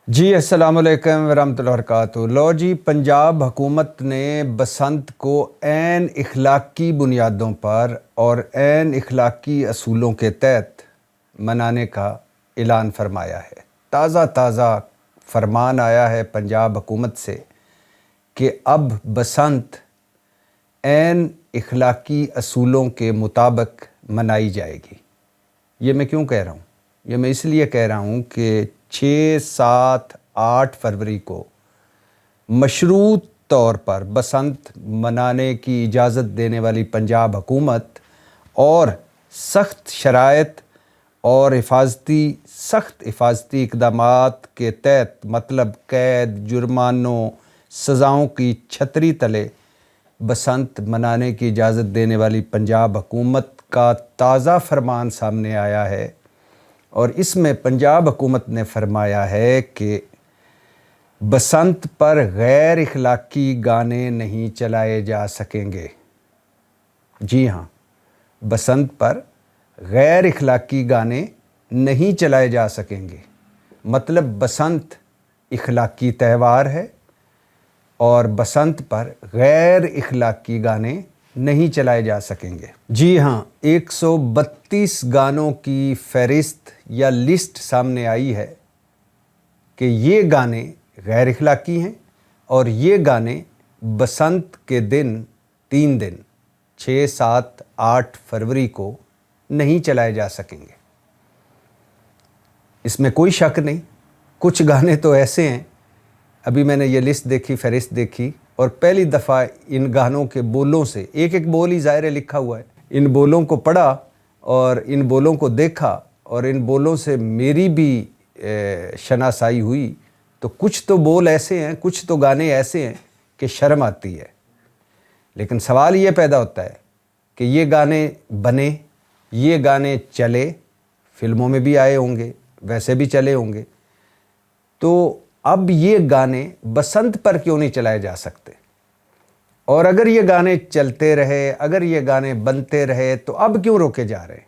जी अस्सलाम वालेकुम वरहमतुल्लाहि वबरकातुहू। लो जी, पंजाब हुकूमत ने बसंत को ऐन इखलाकी बुनियादों पर और ऐन इखलाकी असूलों के तहत मनाने का ऐलान फरमाया है। ताज़ा फरमान आया है पंजाब हुकूमत से कि अब बसंत ऐन इखलाकी असूलों के मुताबिक मनाई जाएगी। ये मैं क्यों कह रहा हूँ? ये मैं इसलिए कह रहा हूँ कि 6, 7, 8 फरवरी को मशरूत तौर पर बसंत मनाने की इजाज़त देने वाली पंजाब हुकूमत और सख्त शराइत और सख्त हिफाजती इक़दामात के तहत, मतलब कैद, जुर्मानों, सज़ाओं की छतरी तले बसंत मनाने की इजाज़त देने वाली पंजाब हुकूमत का ताज़ा फरमान सामने आया है। और इसमें पंजाब हुकूमत ने फरमाया है कि बसंत पर गैर इखलाकी गाने नहीं चलाए जा सकेंगे। जी हाँ, बसंत पर गैर इखलाकी गाने नहीं चलाए जा सकेंगे। मतलब बसंत इखलाकी त्यौहार है और बसंत पर गैर इखलाकी गाने नहीं चलाए जा सकेंगे। जी हाँ, 132 गानों की फहरिस्त या लिस्ट सामने आई है कि ये गाने गैर इखलाकी हैं और ये गाने बसंत के दिन 3 दिन 6, 7, 8 फरवरी को नहीं चलाए जा सकेंगे। इसमें कोई शक नहीं। कुछ गाने तो ऐसे हैं, अभी मैंने ये लिस्ट देखी, फहरिस्त देखी, और पहली दफ़ा इन गानों के बोलों से, एक बोल ही ज़ाहिर लिखा हुआ है, इन बोलों को पढ़ा और इन बोलों को देखा और इन बोलों से मेरी भी शनासाई हुई, तो कुछ तो बोल ऐसे हैं, कुछ तो गाने ऐसे हैं कि शर्म आती है। लेकिन सवाल ये पैदा होता है कि ये गाने बने, ये गाने चले, फिल्मों में भी आए होंगे, वैसे भी चले होंगे, तो अब ये गाने बसंत पर क्यों नहीं चलाए जा सकते? और अगर ये गाने चलते रहे, अगर ये गाने बनते रहे, तो अब क्यों रोके जा रहे हैं?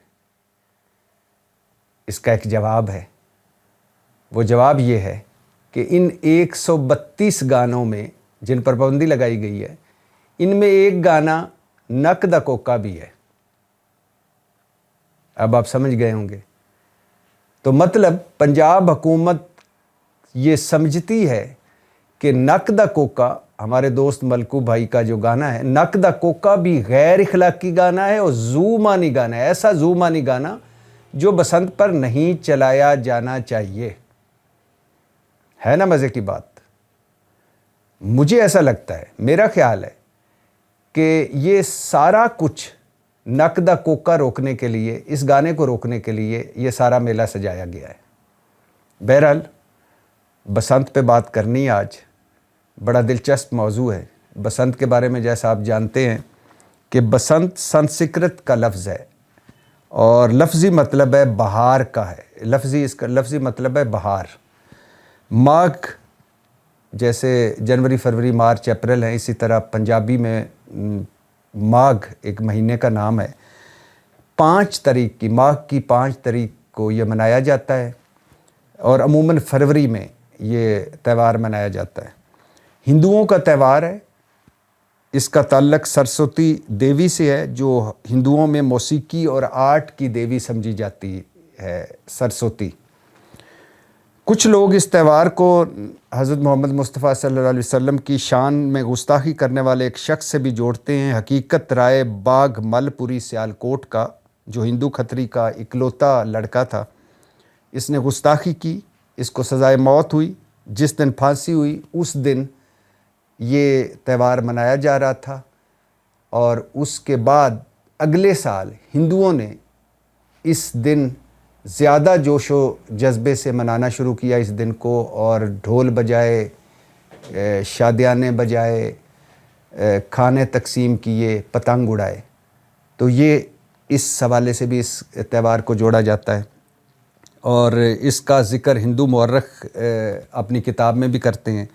इसका एक जवाब है। वो जवाब ये है कि इन 132 गानों में जिन पर पाबंदी लगाई गई है, इनमें एक गाना नक दा कोका भी है। अब आप समझ गए होंगे। तो मतलब पंजाब हुकूमत ये समझती है कि नक दा कोका, हमारे दोस्त मलकू भाई का जो गाना है, नक दा कोका भी गैर इखलाकी गाना है और ज़ूमानी गाना है। ऐसा ज़ूमानी गाना जो बसंत पर नहीं चलाया जाना चाहिए। है ना मज़े की बात? मुझे ऐसा लगता है, मेरा ख्याल है कि ये सारा कुछ नक दा कोका रोकने के लिए, इस गाने को रोकने के लिए ये सारा मेला सजाया गया है। बहरहाल बसंत पे बात करनी आज बड़ा दिलचस्प मौजू है। बसंत के बारे में जैसा आप जानते हैं कि बसंत संस्कृत का लफ्ज़ है और लफ्ज़ी मतलब है बहार का है। इसका लफ्ज़ी मतलब है बहार। माघ, जैसे जनवरी, फरवरी, मार्च, अप्रैल है, इसी तरह पंजाबी में माघ एक महीने का नाम है। 5 तारीख की, माघ की 5 तारीख को ये मनाया जाता है और अमूमन फरवरी में ये त्यौहार मनाया जाता है। हिंदुओं का त्यौहार है। इसका ताल्लुक़ सरस्वती देवी से है, जो हिंदुओं में मौसीकी और आर्ट की देवी समझी जाती है, सरस्वती। कुछ लोग इस त्यौहार को हज़रत मोहम्मद मुस्तफ़ा सल्लल्लाहु अलैहि वसल्लम की शान में गुस्ताखी करने वाले एक शख्स से भी जोड़ते हैं। हकीकत राय बाघ मलपुरी सियालकोट का, जो हिंदू खत्री का इकलौता लड़का था, इसने गुस्ताखी की, इसको सज़ाए मौत हुई। जिस दिन फांसी हुई उस दिन ये त्यौहार मनाया जा रहा था और उसके बाद अगले साल हिंदुओं ने इस दिन ज़्यादा जोशो जज्बे से मनाना शुरू किया इस दिन को, और ढोल बजाए, शादियाने बजाए, खाने तकसीम किए, पतंग उड़ाए। तो ये इस हवाले से भी इस त्यौहार को जोड़ा जाता है और इसका ज़िक्र हिंदू मौरख़ अपनी किताब में भी करते हैं।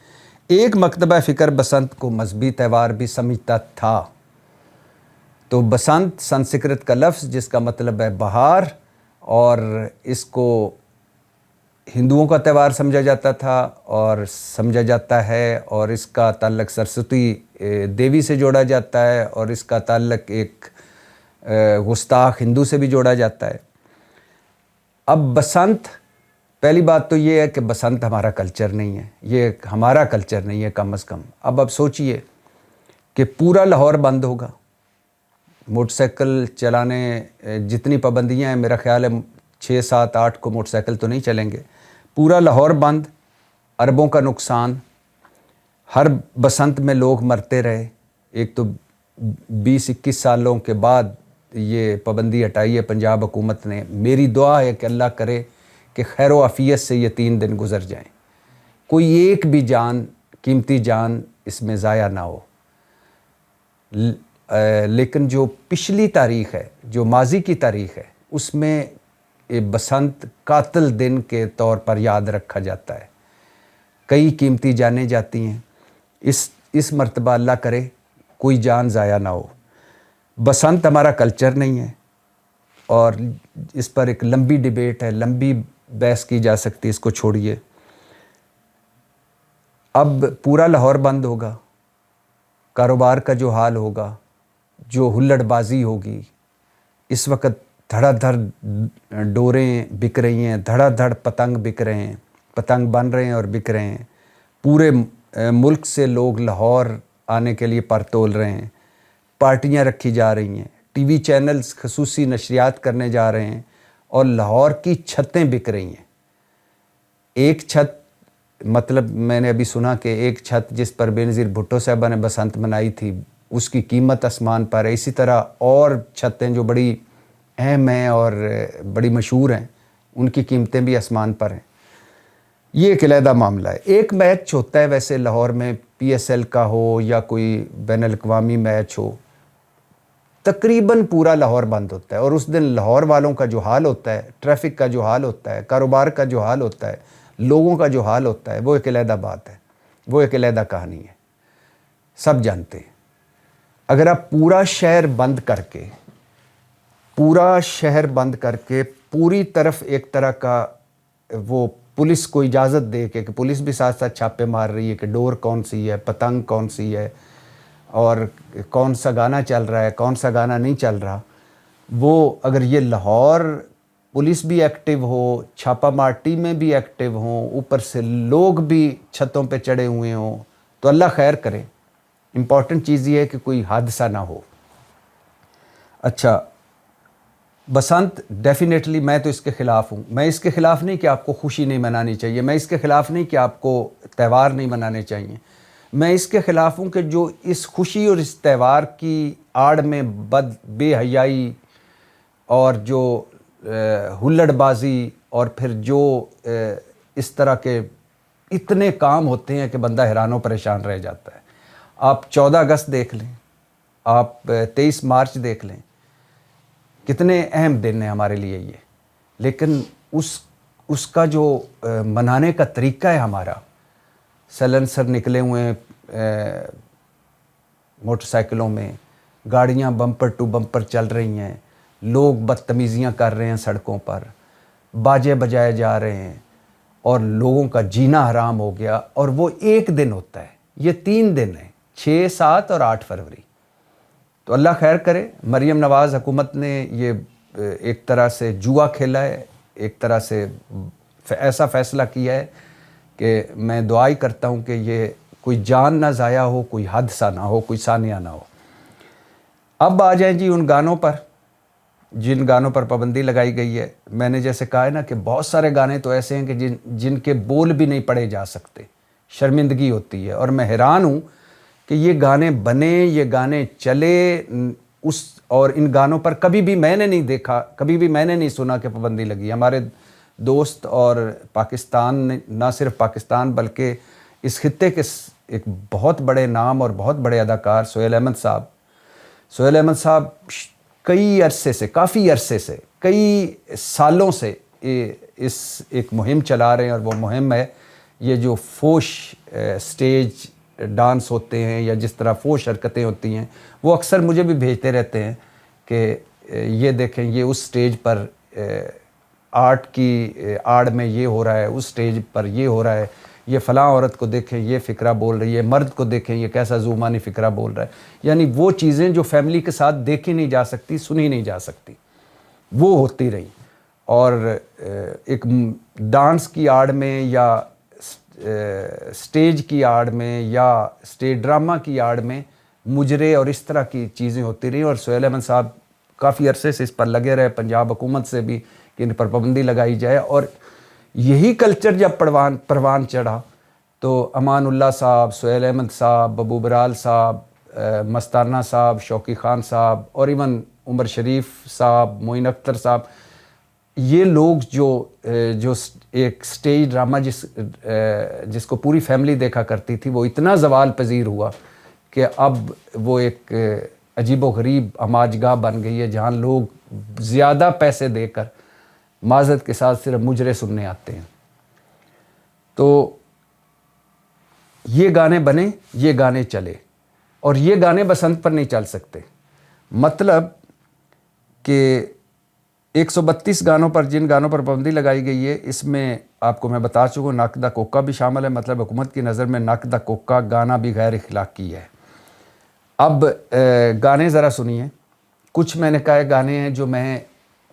एक मकतबा फ़िक्र बसंत को मजहबी त्यौहार भी समझता था। तो बसंत संस्कृत का लफ्ज़ जिसका मतलब है बहार, और इसको ہندوؤں کا تہوار سمجھا جاتا تھا اور سمجھا جاتا ہے، اور اس کا تعلق سرسوتی دیوی سے جوڑا جاتا ہے، اور اس کا تعلق ایک گستاخ ہندو سے بھی جوڑا جاتا ہے۔ اب بسنت، پہلی بات تو یہ ہے کہ بسنت ہمارا کلچر نہیں ہے، یہ ہمارا کلچر نہیں ہے کم از کم۔ اب سوچئے کہ پورا لاہور بند ہوگا، موٹر سائیکل چلانے جتنی پابندیاں ہیں، میرا خیال ہے 6 7 8 کو موٹر سائیکل تو نہیں چلیں گے، پورا لاہور بند، اربوں کا نقصان، ہر بسنت میں لوگ مرتے رہے۔ ایک تو 20 21 سالوں کے بعد یہ پابندی ہٹائی ہے پنجاب حکومت نے۔ میری دعا ہے کہ اللہ کرے کہ خیر و عافیت سے یہ 3 دن گزر جائیں، کوئی ایک بھی جان، قیمتی جان اس میں ضائع نہ ہو۔ لیکن جو پچھلی تاریخ ہے، جو ماضی کی تاریخ ہے، اس میں بسنت قاتل دن کے طور پر یاد رکھا جاتا ہے، کئی قیمتی جانیں جاتی ہیں۔ اس مرتبہ اللہ کرے کوئی جان ضائع نہ ہو۔ بسنت ہمارا کلچر نہیں ہے، اور اس پر ایک لمبی ڈیبیٹ ہے، لمبی بحث کی جا سکتی ہے، اس کو چھوڑیے۔ اب پورا لاہور بند ہوگا، کاروبار کا جو حال ہوگا، جو ہلڑ بازی ہوگی، اس وقت دھڑا دھڑ ڈوریں بک رہی ہیں، دھڑا دھڑ پتنگ بک رہے ہیں، پتنگ بن رہے ہیں اور بک رہے ہیں، پورے ملک سے لوگ لاہور آنے کے لیے پر تول رہے ہیں، پارٹیاں رکھی جا رہی ہیں، ٹی وی چینلز خصوصی نشریات کرنے جا رہے ہیں، اور لاہور کی چھتیں بک رہی ہیں۔ ایک چھت، مطلب میں نے ابھی سنا کہ ایک چھت جس پر بینظیر بھٹو صاحبہ نے بسنت منائی تھی، اس کی قیمت آسمان پر ہے۔ اسی طرح اور چھتیں جو بڑی اہم ہیں اور بڑی مشہور ہیں، ان کی قیمتیں بھی آسمان پر ہیں۔ یہ ایک علیحدہ معاملہ ہے۔ ایک میچ ہوتا ہے ویسے لاہور میں، پی ایس ایل کا ہو یا کوئی بین الاقوامی میچ ہو، تقریباً پورا لاہور بند ہوتا ہے، اور اس دن لاہور والوں کا جو حال ہوتا ہے، ٹریفک کا جو حال ہوتا ہے، کاروبار کا جو حال ہوتا ہے، لوگوں کا جو حال ہوتا ہے، وہ ایک علیحدہ بات ہے، وہ ایک علیحدہ کہانی ہے، سب جانتے ہیں۔ اگر آپ پورا شہر بند کر کے، پوری طرف ایک طرح کا وہ پولیس کو اجازت دے کہ پولیس بھی ساتھ ساتھ چھاپے مار رہی ہے کہ ڈور کون سی ہے، پتنگ کون سی ہے، اور کون سا گانا چل رہا ہے، کون سا گانا نہیں چل رہا، وہ اگر یہ لاہور پولیس بھی ایکٹیو ہو، چھاپا مار ٹیمیں بھی ایکٹیو ہوں، اوپر سے لوگ بھی چھتوں پہ چڑھے ہوئے ہوں، تو اللہ خیر کرے۔ امپورٹنٹ چیز یہ ہے کہ کوئی حادثہ نہ ہو۔ اچھا، بسنت ڈیفینیٹلی میں تو اس کے خلاف ہوں۔ میں اس کے خلاف نہیں کہ آپ کو خوشی نہیں منانی چاہیے، میں اس کے خلاف نہیں کہ آپ کو تہوار نہیں منانے چاہیے، میں اس کے خلاف ہوں کہ جو اس خوشی اور اس تہوار کی آڑ میں بے حیائی اور جو ہلڑ بازی، اور پھر جو اس طرح کے اتنے کام ہوتے ہیں کہ بندہ حیران و پریشان رہ جاتا ہے۔ آپ 14 اگست دیکھ لیں، آپ 23 مارچ دیکھ لیں، کتنے اہم دن ہیں ہمارے لیے یہ، لیکن اس کا جو منانے کا طریقہ ہے ہمارا، سیلنسر نکلے ہوئے ہیں موٹر سائیکلوں میں، گاڑیاں بمپر ٹو بمپر چل رہی ہیں، لوگ بدتمیزیاں کر رہے ہیں سڑکوں پر، باجے بجائے جا رہے ہیں، اور لوگوں کا جینا حرام ہو گیا، اور وہ ایک دن ہوتا ہے، یہ 3 دن ہیں، 6 7 اور 8 فروری۔ تو اللہ خیر کرے۔ مریم نواز حکومت نے یہ ایک طرح سے جوا کھیلا ہے، ایک طرح سے ایسا فیصلہ کیا ہے کہ میں دعا ہی کرتا ہوں کہ یہ کوئی جان نہ ضائع ہو، کوئی حادثہ نہ ہو، کوئی سانیہ نہ ہو۔ اب آ جائیں جی ان گانوں پر جن گانوں پر پابندی لگائی گئی ہے۔ میں نے جیسے کہا ہے نا کہ بہت سارے گانے تو ایسے ہیں کہ جن کے بول بھی نہیں پڑھے جا سکتے، شرمندگی ہوتی ہے، اور میں حیران ہوں کہ یہ گانے بنے، یہ گانے چلے، اور ان گانوں پر کبھی بھی میں نے نہیں دیکھا، کبھی بھی میں نے نہیں سنا کہ پابندی لگی۔ ہمارے دوست اور پاکستان، نہ صرف پاکستان بلکہ اس خطے کے ایک بہت بڑے نام اور بہت بڑے اداکار سہیل احمد صاحب کئی عرصے سے، کافی عرصے سے، کئی سالوں سے اس ایک مہم چلا رہے ہیں، اور وہ مہم ہے یہ جو فوش سٹیج ڈانس ہوتے ہیں یا جس طرح فوش حرکتیں ہوتی ہیں، وہ اکثر مجھے بھی بھیجتے رہتے ہیں کہ یہ دیکھیں، یہ اس سٹیج پر आर्ट की आड़ में ये हो रहा है, उस स्टेज पर ये हो रहा है, ये फ़लाँ औरत को देखें ये फ़िक्रा बोल रही है, मर्द को देखें ये कैसा ज़ुमानी फ़िक्रा बोल रहा है। यानी वो चीज़ें जो फैमिली के साथ देखी नहीं जा सकती, सुनी नहीं जा सकती, वो होती रही। और एक डांस की आड़ में या स्टेज की आड़ में या स्टेज ड्रामा की आड़ में मुजरे और इस तरह की चीज़ें होती रही। और सुहेल अहमद साहब काफ़ी अरसे से इस पर लगे रहे, पंजाब हुकूमत से भी कि इन पर पाबंदी लगाई जाए। और यही कल्चर जब परवान चढ़ा तो अमानुल्लाह साहब, सुहेल अहमद साहब, बबू बराल साहब, मस्ताना साहब, शौकी खान साहब और इवन उमर शरीफ साहब, मोइन अख्तर साहब, ये लोग जो एक स्टेज ड्रामा जिसको पूरी फैमिली देखा करती थी, वो इतना ज़वाल पजीर हुआ कि अब वो एक अजीबो गरीब हमाजगाह बन गई है जहाँ लोग ज़्यादा पैसे देकर माज़रत के साथ सिर्फ मुजरे सुनने आते हैं। तो ये गाने बने, ये गाने चले, और ये गाने बसंत पर नहीं चल सकते। मतलब कि 132 गानों पर, जिन गानों पर पाबंदी लगाई गई है, इसमें आपको मैं बता चुका हूँ नक दा कोका भी शामिल है। मतलब हुकूमत की नज़र में नक दा कोका गाना भी गैर इखलाकी है। अब गाने ज़रा सुनिए। कुछ मैंने कहा गाने हैं जो मैं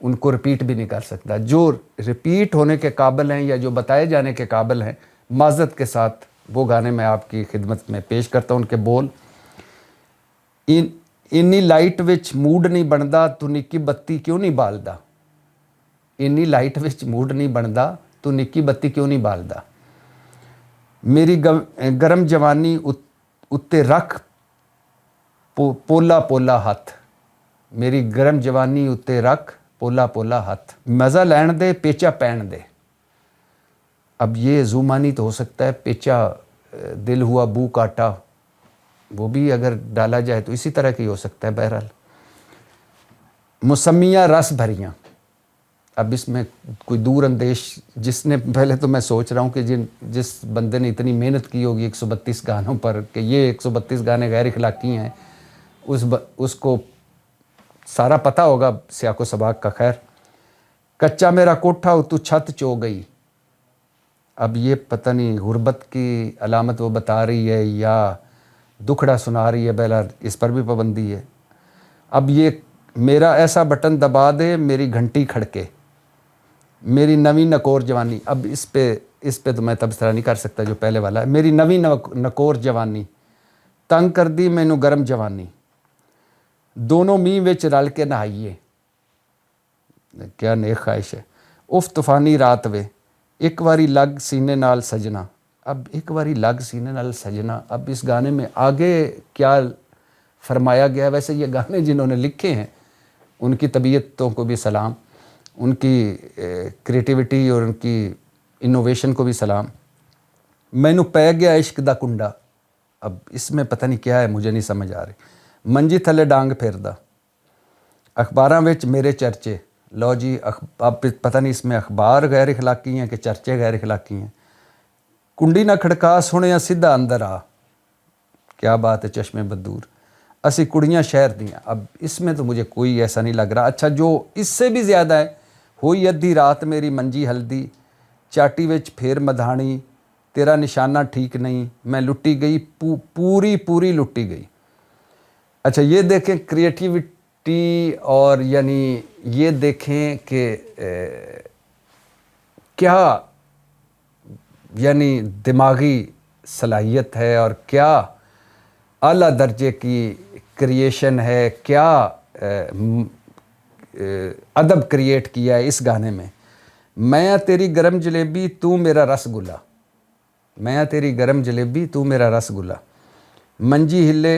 उनको रिपीट भी नहीं कर सकता, जो रिपीट होने के काबिल हैं या जो बताए जाने के काबिल हैं, माज़रत के साथ वो गाने मैं आपकी खिदमत में पेश करता हूँ। उनके बोल, इन्नी लाइट विच मूड नहीं बनदा, तू निक्की बत्ती क्यों नहीं बालदा। इन्नी लाइट विच मूड नहीं बनदा, तू निक्की बत्ती क्यों नहीं बालदा। मेरी गरम जवानी उत्ते रख पोला पोला हथ। मेरी गरम जवानी उत्ते रख पोला पोला हथ। मज़ा लैन दे पेचा पैन दे। अब ये ज़ुमानी तो हो सकता है, पेचा दिल हुआ बू काटा, वो भी अगर डाला जाए तो इसी तरह की हो सकता है। बहरहाल, मौसमियाँ रस भरियाँ। अब इसमें कोई दूर अंदेश, जिसने पहले तो मैं सोच रहा हूँ कि जिस बंदे ने इतनी मेहनत की होगी 132 गानों पर कि ये 132 गाने गैर इखलाकी हैं, उसको सारा पता होगा सियाको सबाक का। खैर, कच्चा मेरा कोठा तू छत चो गई। अब ये पता नहीं गुर्बत की अलामत वो बता रही है या दुखड़ा सुना रही है, बहरहाल इस पर भी पाबंदी है। अब ये मेरा ऐसा बटन दबा दे मेरी घंटी खड़के, मेरी नवी नकोर जवानी। अब इस पे तो मैं तबसरा नहीं कर सकता जो पहले वाला है। मेरी नवी नकोर जवानी तंग कर दी मैनू गरम जवानी, दोनों मींह विच रल के नहाइए। क्या नेक ख्वाहिश है। उफ तूफानी रात वे एक बारी लग सीने नाल सजना। अब एक बारी लग सीने नाल सजना, अब इस गाने में आगे क्या फरमाया गया। वैसे ये गाने जिन्होंने लिखे हैं उनकी तबीयतों को भी सलाम, उनकी क्रिएटिविटी और उनकी इनोवेशन को भी सलाम। मैनू पै गया इश्क दा कुंडा। अब इसमें पता नहीं क्या है, मुझे नहीं समझ आ रही। मंजी थले डांग फिरदा, अखबारां विच मेरे चर्चे। लो जी, अब पता नहीं इसमें अखबार गैर इखलाकी हैं कि चर्चे गैर इखलाकी हैं। कुंडी ना खड़का सुनिया सीधा अंदर आ। क्या बात है, चश्मे बदूर। असी कुड़ियाँ शहर दियाँ। अब इसमें तो मुझे कोई ऐसा नहीं लग रहा। अच्छा, जो इससे भी ज़्यादा है, होई अद्धी रात मेरी मंजी हल्दी, चाटी विच फेर मधानी, तेरा निशाना ठीक नहीं, मैं लुट्टी गई पूरी लुट्टी गई। अच्छा, ये देखें क्रिएटिविटी, और यानी ये देखें कि क्या यानी दिमागी सलाहियत है और क्या आला दर्जे की क्रिएशन है, क्या अदब क्रिएट किया है इस गाने में। मैं तेरी गरम जलेबी तू मेरा रसगुल्ला, मैं तेरी गरम जलेबी तू मेरा रसगुल्ला, मंजी हिले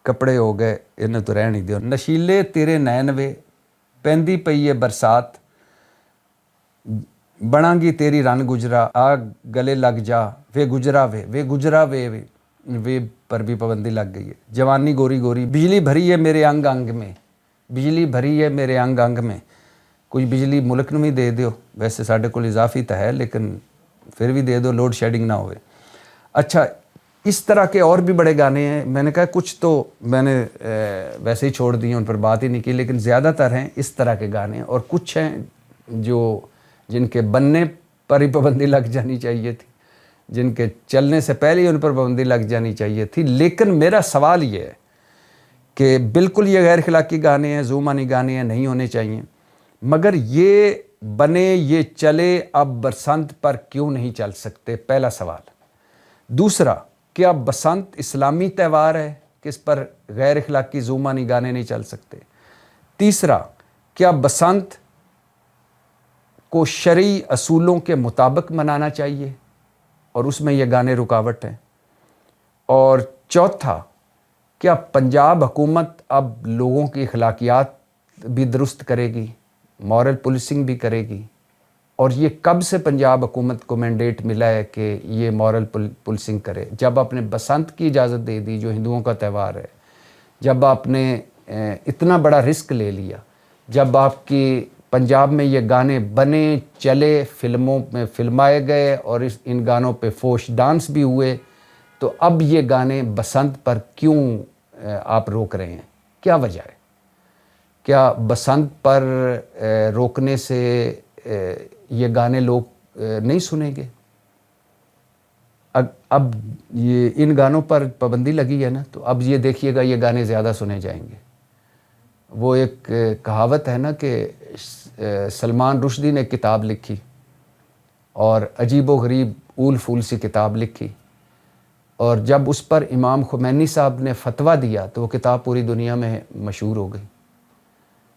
कपड़े हो गए, इन्हें तो रहने दियो, नशीले तेरे नैन वे, पैंदी पई है बरसात, बनांगी तेरी रन गुजरा, आ गले लग जा, वे गुजरा वे पर भी पाबंदी लग गई है। जवानी गोरी गोरी, बिजली भरी है मेरे अंग अंग में, बिजली भरी है मेरे अंग अंग में। कुछ बिजली मुल्क में भी दे दो, वैसे साढ़े को इजाफी तो है लेकिन फिर भी दे दो, लोड शेडिंग ना होवे। अच्छा, इस तरह के और भी बड़े गाने हैं। मैंने कहा कुछ तो मैंने वैसे ही छोड़ दिए, उन पर बात ही नहीं की, लेकिन ज़्यादातर हैं इस तरह के गाने, और कुछ हैं जो जिन के बनने पर ही पाबंदी लग जानी चाहिए थी, जिनके चलने से पहले ही उन पर पाबंदी लग जानी चाहिए थी। लेकिन मेरा सवाल ये है कि बिल्कुल ये गैर अखलाकी गाने हैं, ज़ुबानी गाने हैं, नहीं होने चाहिए, मगर ये बने, ये चले, अब बसंत पर क्यों नहीं चल सकते? पहला सवाल। दूसरा, क्या बसंत इस्लामी त्यौहार है कि इस पर गैर अखलाकी ज़ुबानी गाने नहीं चल सकते? तीसरा, क्या बसंत को शरई असूलों के मुताबिक मनाना चाहिए और उसमें ये गाने रुकावट हैं? और चौथा, क्या पंजाब हुकूमत अब लोगों की अखलाकियात भी दुरुस्त करेगी, मॉरल पुलिसिंग भी करेगी? और ये कब से पंजाब हुकूमत को मैंडेट मिला है कि ये मॉरल पुलिसिंग करे? जब आपने बसंत की इजाज़त दे दी, जो हिंदुओं का त्यौहार है, जब आपने इतना बड़ा रिस्क ले लिया, जब आपकी पंजाब में ये गाने बने, चले, फिल्मों में फिल्माए गए और इन गानों पे फोश डांस भी हुए, तो अब ये गाने बसंत पर क्यों आप रोक रहे हैं? क्या वजह है? क्या बसंत पर रोकने से ये गाने लोग नहीं सुनेंगे? अब ये इन गानों पर पाबंदी लगी है ना, तो अब ये देखिएगा ये गाने ज़्यादा सुने जाएंगे। वो एक कहावत है ना कि सलमान रुश्दी ने किताब लिखी और अजीबो गरीब ऊल फूल सी किताब लिखी, और जब उस पर इमाम खुमैनी साहब ने फतवा दिया तो वो किताब पूरी दुनिया में मशहूर हो गई।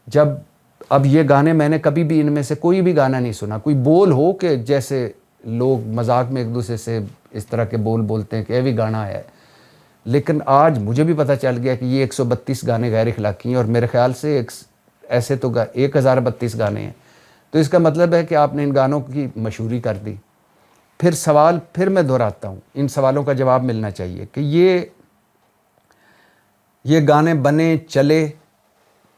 जब अब ये गाने, मैंने कभी भी इनमें से कोई भी गाना नहीं सुना, कोई बोल हो कि जैसे लोग मजाक में एक दूसरे से इस तरह के बोल बोलते हैं कि ये भी गाना है, लेकिन आज मुझे भी पता चल गया कि ये 132 गाने गैर अखलाकी हैं और मेरे ख्याल से ऐसे तो 1032 गाने हैं। तो इसका मतलब है कि आपने इन गानों की मशहूरी कर दी। फिर सवाल फिर मैं दोहराता हूँ, इन सवालों का जवाब मिलना चाहिए कि ये गाने बने, चले,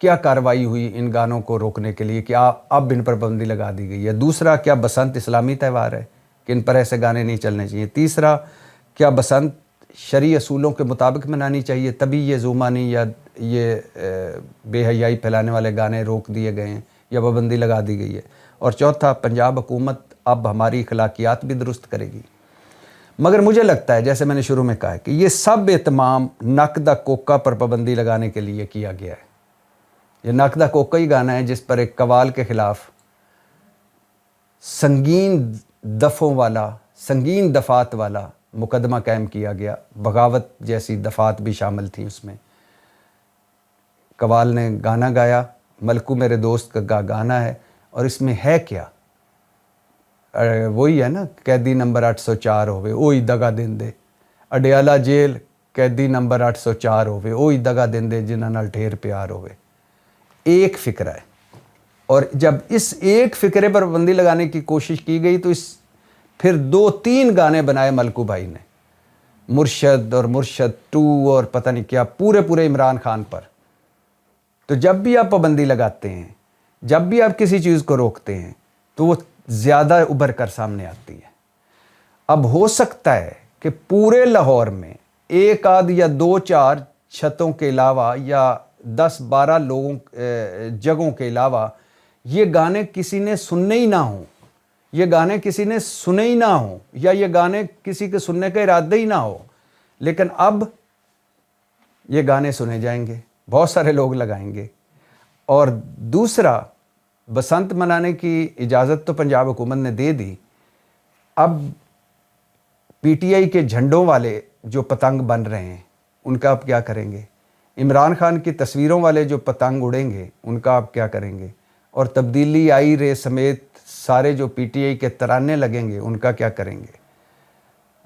क्या कार्रवाई हुई इन गानों को रोकने के लिए कि अब इन पर पाबंदी लगा दी गई है? दूसरा, क्या बसंत इस्लामी त्यौहार है कि इन पर ऐसे गाने नहीं चलने चाहिए? तीसरा, क्या बसंत शरई असूलों के मुताबिक मनानी चाहिए, तभी ये ज़ुबानी या ये बेहयाई फैलाने वाले गाने रोक दिए गए हैं या पाबंदी लगा दी गई है? और चौथा, पंजाब हुकूमत अब हमारी अखलाकियात भी दुरुस्त करेगी? मगर मुझे लगता है, जैसे मैंने शुरू में कहा, कि ये सब एहतमाम नक दा कोका पर पाबंदी लगाने के लिए किया गया है। ये नक दा कोका ही गाना है जिस पर एक कवाल के ख़िलाफ़ संगीन दफ़ात वाला मुकदमा कायम किया गया। बगावत जैसी दफ़ात भी शामिल थी उसमें। कवाल ने गाना गाया, मलकू मेरे दोस्त का गाना है, और इसमें है क्या? वही है ना, कैदी नंबर 804 होवे ओही दगा देंदे, अडियाला जेल कैदी नंबर 804 होवे ओही दगा देंदे जिन्हां नाल ढेर प्यार होवे। एक फ़िक्रा है, और जब इस एक फ़िक्रे पर पाबंदी लगाने की कोशिश की गई तो फिर 2-3 गाने बनाए मलकू भाई ने, मुर्शद और मुर्शद 2 और पता नहीं क्या, पूरे इमरान खान पर। तो जब भी आप पाबंदी लगाते हैं, जब भी आप किसी चीज़ को रोकते हैं, तो वो ज़्यादा उभर कर सामने आती है। अब हो सकता है कि पूरे लाहौर में एक आध या 2-4 छतों के अलावा या 10-12 जगहों के अलावा ये गाने किसी ने सुनने ही ना हो, ये गाने किसी ने सुने ही ना हो, या ये गाने किसी के सुनने का इरादा ही ना हो, लेकिन अब ये गाने सुने जाएंगे, बहुत सारे लोग लगाएंगे। और दूसरा, बसंत मनाने की इजाज़त तो पंजाब हुकूमत ने दे दी। अब पीटीआई के झंडों वाले जो पतंग बन रहे हैं उनका आप क्या करेंगे? इमरान खान की तस्वीरों वाले जो पतंग उड़ेंगे उनका आप क्या करेंगे? और तब्दीली आई रे समेत सारे जो पीटीआई के तराने लगेंगे उनका क्या करेंगे?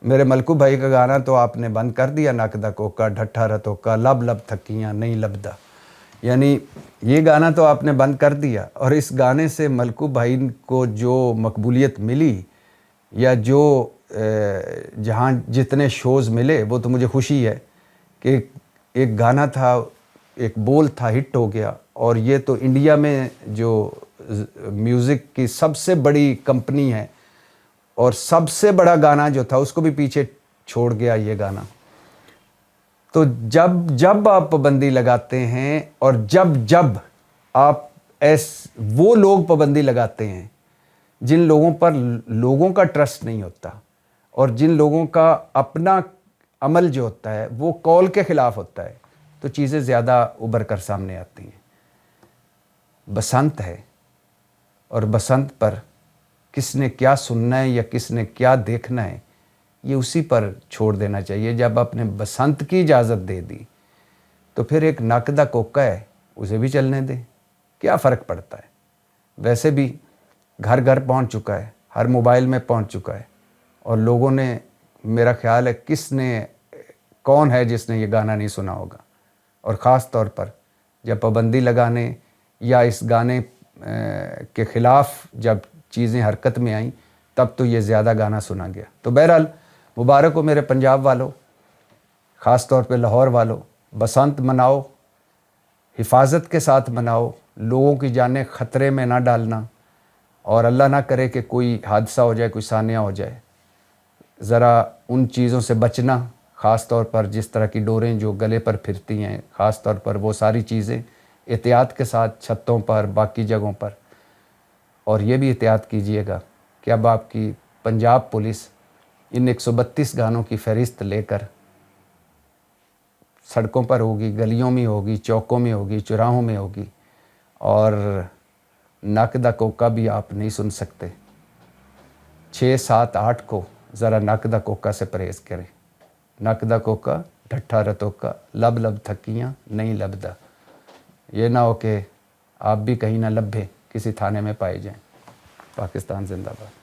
मेरे मलकू भाई का गाना तो आपने बंद कर दिया, नक दा कोका ढट्ठा रतोका लब लब थकियाँ नहीं लबदा, यानी ये गाना तो आपने बंद कर दिया। और इस गाने से मलकू भाई को जो मकबूलियत मिली या जो जहाँ जितने शोज़ मिले, वो तो मुझे खुशी है कि एक गाना था, एक बोल था, हिट हो गया। और ये तो इंडिया में जो म्यूज़िक की सबसे बड़ी कंपनी है और सबसे बड़ा गाना जो था उसको भी पीछे छोड़ गया ये गाना। तो जब आप पाबंदी लगाते हैं और जब आप वो लोग पाबंदी लगाते हैं جن لوگوں پر لوگوں کا ٹرسٹ نہیں ہوتا اور جن لوگوں کا اپنا عمل جو ہوتا ہے وہ قول کے خلاف ہوتا ہے، تو چیزیں زیادہ ابھر کر سامنے آتی ہیں۔ بسنت ہے، اور بسنت پر کس نے کیا سننا ہے یا کس نے کیا دیکھنا ہے یہ اسی پر چھوڑ دینا چاہیے۔ جب آپ نے بسنت کی اجازت دے دی تو پھر ایک ناکدہ کوکا ہے اسے بھی چلنے دیں، کیا فرق پڑتا ہے؟ ویسے بھی گھر گھر پہنچ چکا ہے، ہر موبائل میں پہنچ چکا ہے، اور لوگوں نے، میرا خیال ہے کون ہے جس نے یہ گانا نہیں سنا ہوگا؟ اور خاص طور پر جب پابندی لگانے یا اس گانے کے خلاف جب چیزیں حرکت میں آئیں تب تو یہ زیادہ گانا سنا گیا۔ تو بہرحال مبارک ہو میرے پنجاب والوں، خاص طور پہ لاہور والوں، بسنت مناؤ، حفاظت کے ساتھ مناؤ، لوگوں کی جانیں خطرے میں نہ ڈالنا، اور اللہ نہ کرے کہ کوئی حادثہ ہو جائے، کوئی سانیہ ہو جائے۔ ذرا ان چیزوں سے بچنا، خاص طور پر جس طرح کی ڈوریں جو گلے پر پھرتی ہیں، خاص طور پر وہ ساری چیزیں احتیاط کے ساتھ چھتوں پر، باقی جگہوں پر۔ اور یہ بھی احتیاط کیجئے گا کہ اب آپ کی پنجاب پولیس ان 132 گانوں کی فہرست لے کر سڑکوں پر ہوگی، گلیوں میں ہوگی، چوکوں میں ہوگی، چوراہوں میں ہوگی، اور ناکدہ کوکا بھی آپ نہیں سن سکتے۔ 6، 7، 8 کو ذرا ناکدہ کوکا سے پرہیز کریں۔ ناکدہ کوکا ڈھٹھا رتوں کا، لب لب تھکیاں نہیں لبدا۔ یہ نہ ہو کہ آپ بھی کہیں نہ لبھے کسی تھانے میں پائے جائیں۔ پاکستان زندہ باد۔